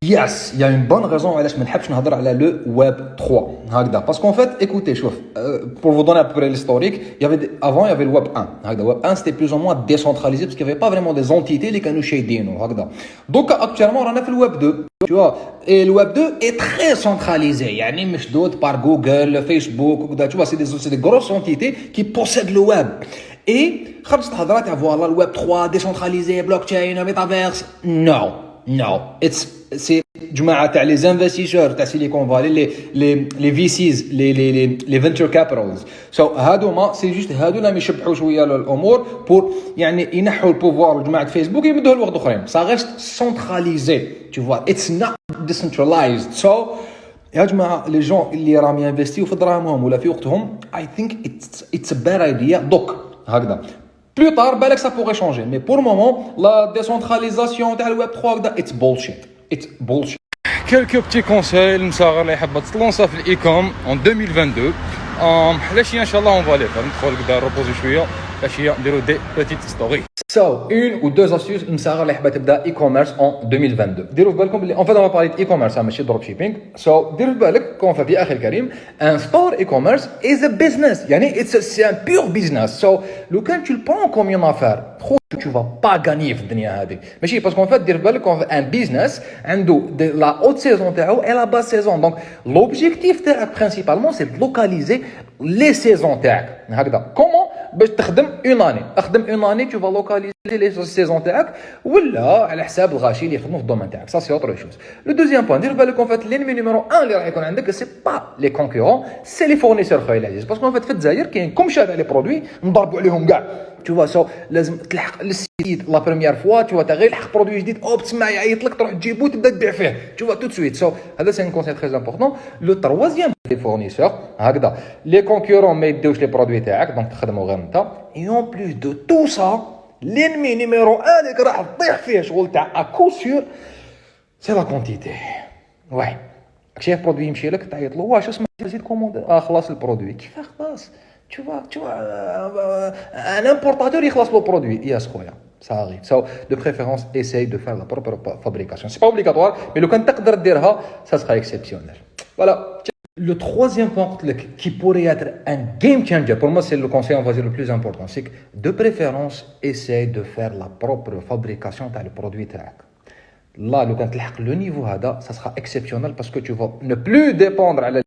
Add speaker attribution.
Speaker 1: Yes, il y a une bonne raison علاش ما نحبش نهضر على le web 3 هكذا parce qu'en fait écoutez شوف pour vous donner à peu près l'historique avant il y avait le web 1 هكذا web 1 c'était plus ou moins décentralisé parce qu'il y avait pas vraiment des entités اللي كانوا شايدينه هكذا donc actuellement رانا في le web 2 tu vois et le web 2 est très centralisé يعني مشدود par Google Facebook وكذا tu vois c'est des grosses entités qui possèdent le web et خرجت هضرات voilà le web 3 décentralisé blockchain metaverse non c'est جماعه تاع لي انفستيسور تاع سيليكون فالي لي في سيز لي فينتشر كابيتالز سو هادوما سي جوست هادو اللي يشبحوا شويه الامور بور يعني ينحوا البوفوار لجماعه فيسبوك يمدوها لواحد اخرين سا غيست سنتراليزي تو فوا اتس نوت ديسنترلايزد سو يا جماعه لي جون اللي راهم ينفستيو في دراهمهم ولا في وقتهم اي ثينك اتس ا باد ايديا دوك هكذا plus tard بالك ça pourrait changer mais pour le moment la décentralisation تاع الويب 3 it's bullshit quelques petits conseils المصاغر اللي حابه تلونسا في الايكوم en 2022 علاش ان شاء الله on va les faire ندخل كدا نروبوزي شويه باش نديرو دي بيتيت ستوري So, une ou deux astuces المساغر اللي حابه تبدا e-commerce en 2022 ديروا في بالكم بلي en fait on va parler de e-commerce ماشي دروب شيبينغ so ديروا في بالك كون فات يا اخي الكريم un store e-commerce is a business يعني c'est un pure business so لو كان tu le prends comme une affaire tu vas pas gagner في الدنيا هذه ماشي باسكو en fait دير في بالك un business عنده la haute saison تاعو et la basse saison donc l'objectif تاعك principalement c'est de localiser les saisons تاعك هكذا comment باش تخدم اون اني اخدم اون اني tu vas localiser les saisons تاعك ولا على حساب الغاشي اللي يخدموا في الدومين تاعك ça c'est autre chose le deuxième point دير بالك en fait l'ennemi numéro 1 اللي راح يكون عندك c'est pas les concurrents c'est les fournisseurs خويا العزيز باسكو en fait في الجزائر كاين كومشا تاع لي برودوي نضربوا عليهم كاع tu vois so لازم تلحق للسيت لا بروميير فوا tu vois تا غير يلحق برودوي جديد تسمع يعيط لك تروح تجيبو تبدا تبيع فيه tu vois tout de suite so هذا c'est un conseil très important le troisième les fournisseurs هكذا les concurrents ما يديوش لي برودوي تاعك دونك تخدموا غير انت et en plus de tout ça l'ennemi numéro 1 اللي راح تطيح فيه شغل تاع à coup sûr c'est la quantité ouais شايف برودوي يمشي لك تعيط له واش اسمح لي زيد كوموند خلاص البرودوي كيف خلاص tu vois un importateur يخلص له برودوي ياس خويا ça arrive so de préférence essaye de faire la propre fabrication c'est pas obligatoire mais لو كان تقدر ديرها ça sera exceptionnel voilà le troisième point qui pourrait être un game changer pour moi c'est le conseil on va dire le plus important c'est que de préférence essaye de faire la propre fabrication تاع البرودوي تاعك là لو كان تلحق le niveau هذا ça sera exceptionnel parce que tu vas ne plus dépendre على